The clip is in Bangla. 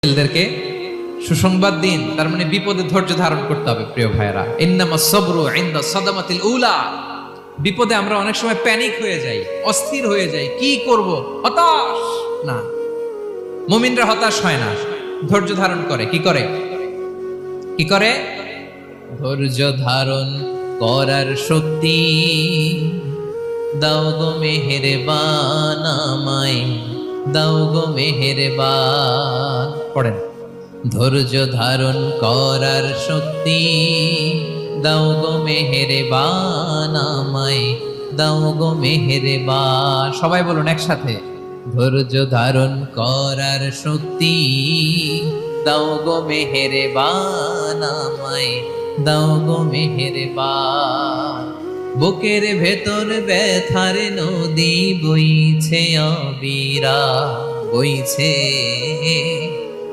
ছেলেদেরকে সুসংবাদ দিন, তার মানে বিপদে ধৈর্য ধারণ করতে হবে। প্রিয় ভাইয়েরা, ইন্নামাস সাবরু ইনদা সাদামাতিল উলা। বিপদে আমরা অনেক সময় প্যানিক হয়ে যাই, অস্থির হয়ে যাই, কি করব, হতাশ। না, মুমিনরা হতাশ হয় না, ধৈর্য ধারণ করে। কি করে? কি করে? ধৈর্য ধারণ করার শক্তি দাও গো মেহেরবান আমায়, দাও গো মেহেরবান। পড়েন, ধৈর্য ধারণ করার শক্তি দাও গো মেহেরবান আমায়, দাও গো মেহেরবান। সবাই বলুন একসাথে, ধৈর্য ধারণ করার শক্তি দাও গো মেহেরবান আমায়, দাও গো মেহেরবান। বুকের ভেতর ব্যথার নদী বইছে অবিরা, বইছে